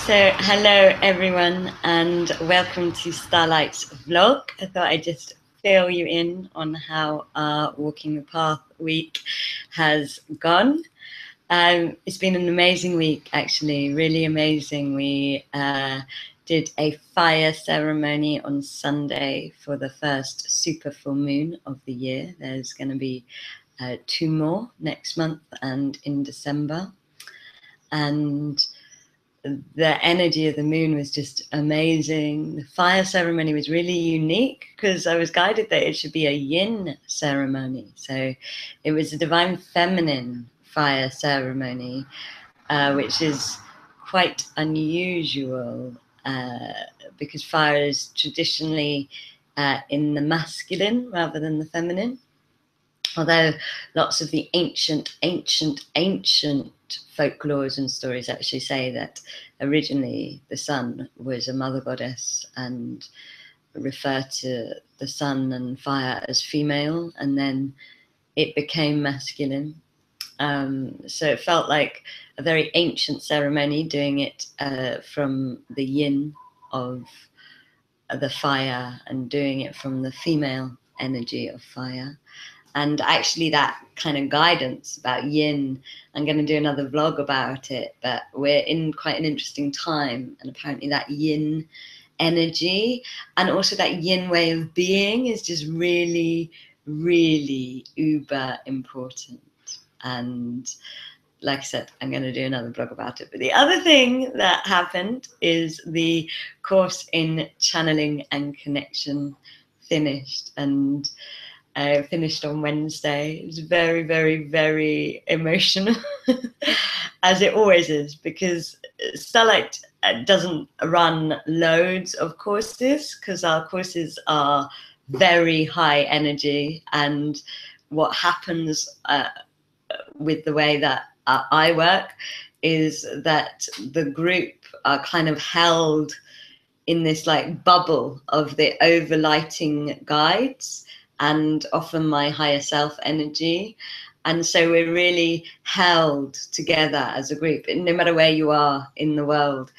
So, hello everyone, and welcome to Starlight's vlog. I thought I'd just fill you in on how our Walking the Path week has gone. It's been an amazing week, actually, really amazing. We did a fire ceremony on Sunday for the first super full moon of the year. There's going to be 2 more next month and in December. And the energy of the moon was just amazing. The fire ceremony was really unique because I was guided that it should be a yin ceremony. So it was a divine feminine fire ceremony, which is quite unusual because fire is traditionally in the masculine rather than the feminine. Although lots of the ancient folklores and stories actually say that originally the sun was a mother goddess and refer to the sun and fire as female, and then it became masculine. So it felt like a very ancient ceremony, doing it from the yin of the fire and doing it from the female energy of fire. And actually that kind of guidance about yin, I'm going to do another vlog about it, but we're in quite an interesting time, and apparently that yin energy and also that yin way of being is just really, really uber important. And like I said, I'm going to do another blog about it. But the other thing that happened is the course in channeling and connection finished, and I finished on Wednesday. It was very, very, very emotional, as it always is, because Starlight doesn't run loads of courses because our courses are very high energy. And what happens with the way that I work is that the group are kind of held in this like bubble of the overlighting guides and often my higher self energy. And so we're really held together as a group, no matter where you are in the world.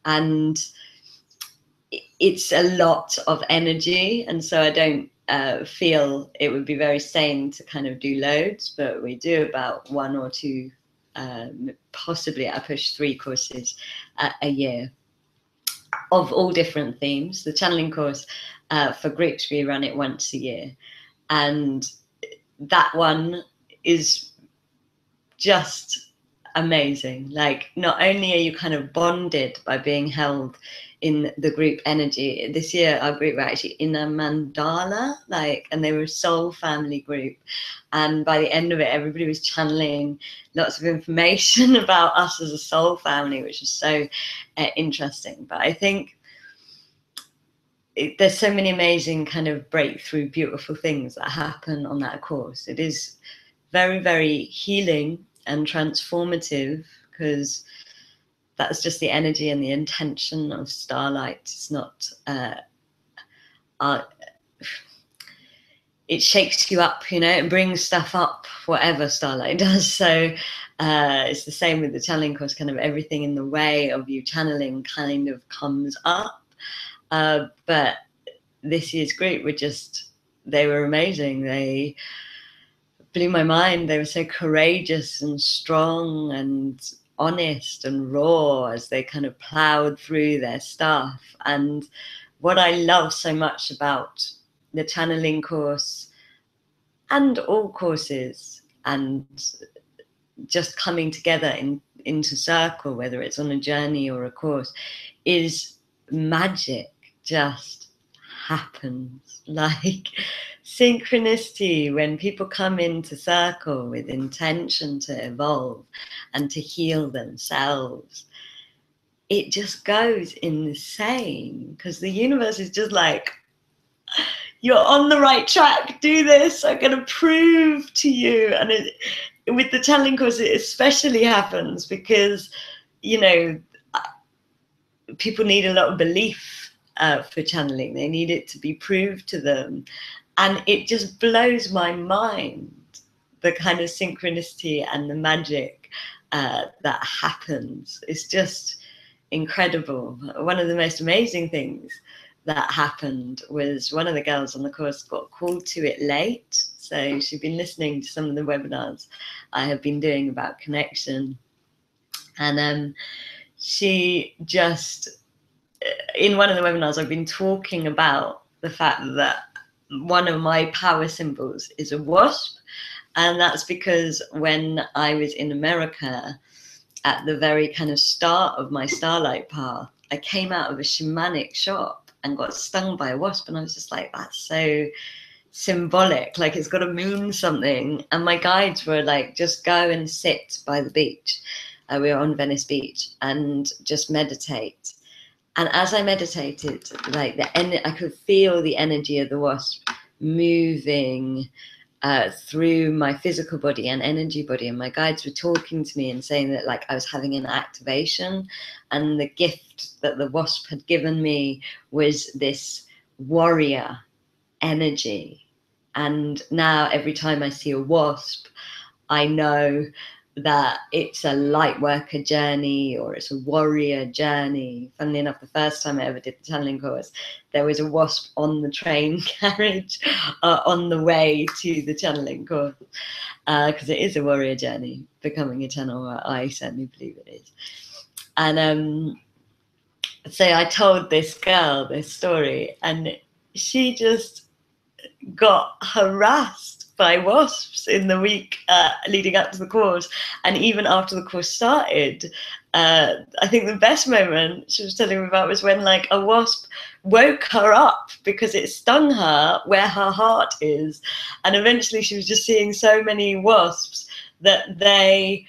And it's a lot of energy. And so I don't feel it would be very sane to kind of do loads, but we do about 1 or 2, possibly I push 3 courses a year of all different themes. The channeling course for groups, we run it once a year. And that one is just amazing. Like, not only are you kind of bonded by being held in the group energy. This year our group were actually in a mandala, and they were a soul family group, and by the end of it everybody was channeling lots of information about us as a soul family, which is so interesting. But I think there's so many amazing kind of breakthrough, beautiful things that happen on that course. It is very, very healing and transformative because that's just the energy and the intention of Starlight. It's not, it shakes you up, it brings stuff up, whatever Starlight does. So it's the same with the channeling course, kind of everything in the way of you channeling kind of comes up. But this year's group they were amazing. They blew my mind. They were so courageous and strong and honest and raw as they kind of plowed through their stuff. And what I love so much about the channeling course and all courses and just coming together into circle, whether it's on a journey or a course, is magic just happens. Like synchronicity, when people come into circle with intention to evolve and to heal themselves, it just goes insane because the universe is just like, you're on the right track, do this, I'm going to prove to you. And with the channeling course it especially happens because people need a lot of belief for channeling. They need it to be proved to them, and it just blows my mind, the kind of synchronicity and the magic that happens. It's just incredible. One of the most amazing things that happened was one of the girls on the course got called to it late. So she'd been listening to some of the webinars I have been doing about connection. And she just, in one of the webinars, I've been talking about the fact that one of my power symbols is a wasp. And that's because when I was in America, at the very kind of start of my Starlight path, I came out of a shamanic shop and got stung by a wasp. And I was just like, that's so symbolic, like it's got to mean something. And my guides were like, just go and sit by the beach. We were on Venice Beach, and just meditate. And as I meditated, like I could feel the energy of the wasp moving through my physical body and energy body. And my guides were talking to me and saying that like I was having an activation, and the gift that the wasp had given me was this warrior energy. And now every time I see a wasp, I know that it's a light worker journey or it's a warrior journey. Funnily enough, the first time I ever did the channeling course, there was a wasp on the train carriage on the way to the channeling course, because it is a warrior journey, becoming a channel. I certainly believe it is. And so I told this girl this story, and she just got harassed by wasps in the week leading up to the course, and even after the course started. I think the best moment she was telling me about was when like a wasp woke her up because it stung her where her heart is, and eventually she was just seeing so many wasps that they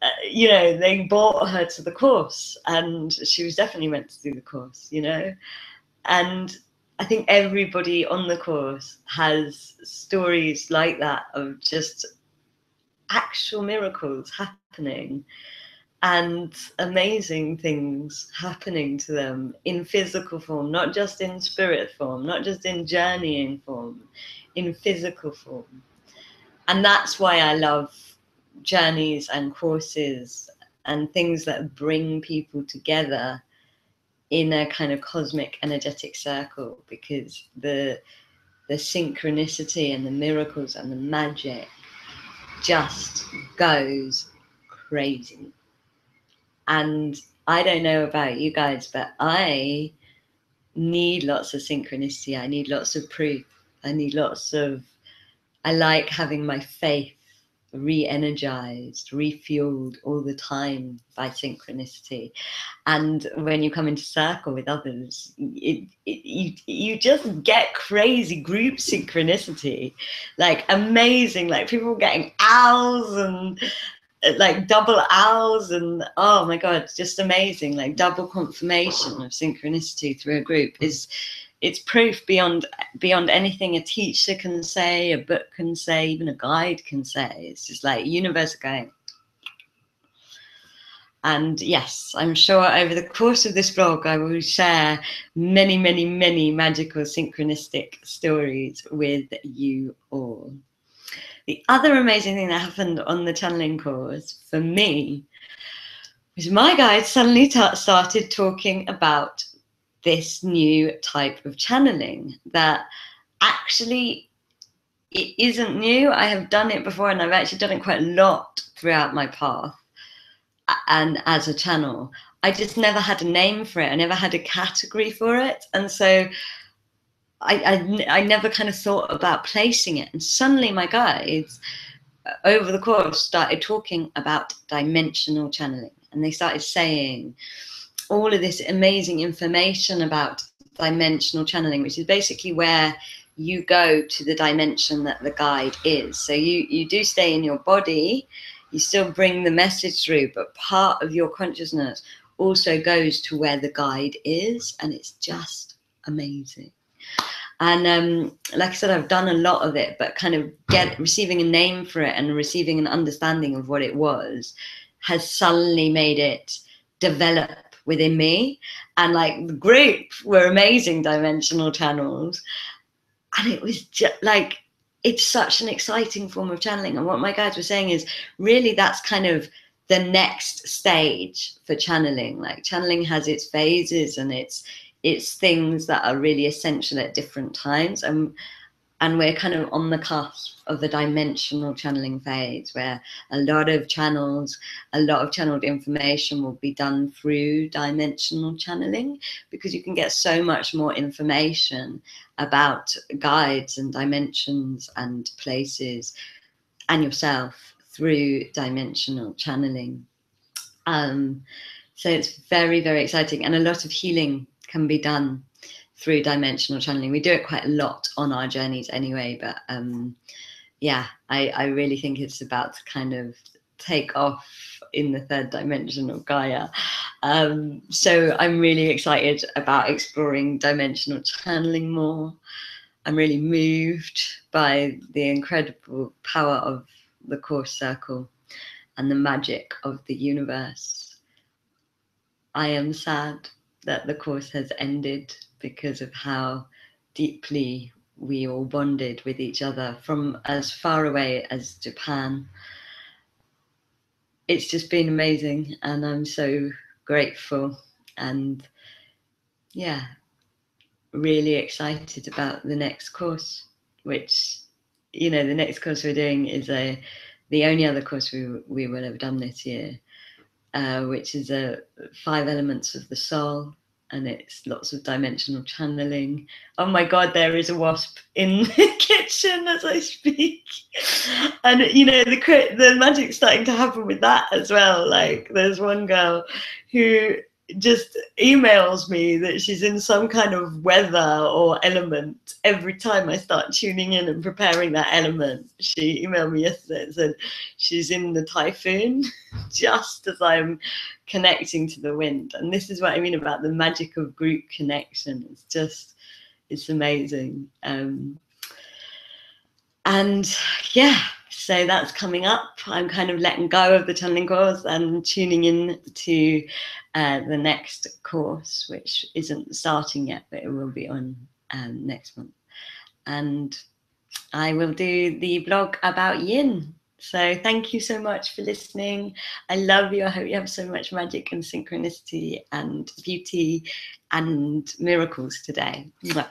they brought her to the course, and she was definitely meant to do the course, and I think everybody on the course has stories like that of just actual miracles happening and amazing things happening to them in physical form, not just in spirit form, not just in journeying form, in physical form. And that's why I love journeys and courses and things that bring people together in a kind of cosmic energetic circle, because the synchronicity and the miracles and the magic just goes crazy. And I don't know about you guys, but I need lots of synchronicity. I need lots of proof. I like having my faith re-energized, refueled all the time by synchronicity. And when you come into circle with others, you just get crazy group synchronicity, like amazing, like people getting owls and like double owls, and oh my god, just amazing, like double confirmation of synchronicity through a group it's proof beyond anything a teacher can say, a book can say, even a guide can say. It's just like universe going. And yes, I'm sure over the course of this vlog, I will share many, many, many magical synchronistic stories with you all. The other amazing thing that happened on the channeling course for me was my guide suddenly started talking about this new type of channeling that actually it isn't new. I have done it before, and I've actually done it quite a lot throughout my path and as a channel. I just never had a name for it. I never had a category for it. And so I never kind of thought about placing it. And suddenly my guides over the course started talking about dimensional channeling. And they started saying all of this amazing information about dimensional channeling, which is basically where you go to the dimension that the guide is. So you do stay in your body, you still bring the message through, but part of your consciousness also goes to where the guide is, and it's just amazing. And like I said, I've done a lot of it, but kind of receiving a name for it and receiving an understanding of what it was has suddenly made it develop within me. And like the group were amazing dimensional channels, and it was just like, it's such an exciting form of channeling. And what my guides were saying is really that's kind of the next stage for channeling. Like channeling has its phases and it's things that are really essential at different times. And we're kind of on the cusp of the dimensional channeling phase, where a lot of channeled information will be done through dimensional channeling, because you can get so much more information about guides and dimensions and places and yourself through dimensional channeling. So it's very, very exciting, and a lot of healing can be done through dimensional channeling. We do it quite a lot on our journeys anyway, but yeah, I really think it's about to kind of take off in the third dimension of Gaia. So I'm really excited about exploring dimensional channeling more. I'm really moved by the incredible power of the Course Circle and the magic of the universe. I am sad that the course has ended because of how deeply we all bonded with each other from as far away as Japan. It's just been amazing, and I'm so grateful and yeah, really excited about the next course, which, you know, the next course we're doing is the only other course we will have done this year, which is 5 elements of the soul, and it's lots of dimensional channeling. Oh my God, there is a wasp in the kitchen as I speak. And, you know, the magic's starting to happen with that as well. Like, there's one girl who just emails me that she's in some kind of weather or element every time I start tuning in and preparing that element. She emailed me yesterday and said she's in the typhoon just as I'm connecting to the wind. And this is what I mean about the magic of group connection. It's amazing. And yeah, so that's coming up. I'm kind of letting go of the channeling course and tuning in to the next course, which isn't starting yet, but it will be on next month. And I will do the blog about Yin. So thank you so much for listening. I love you. I hope you have so much magic and synchronicity and beauty and miracles today. Mwah.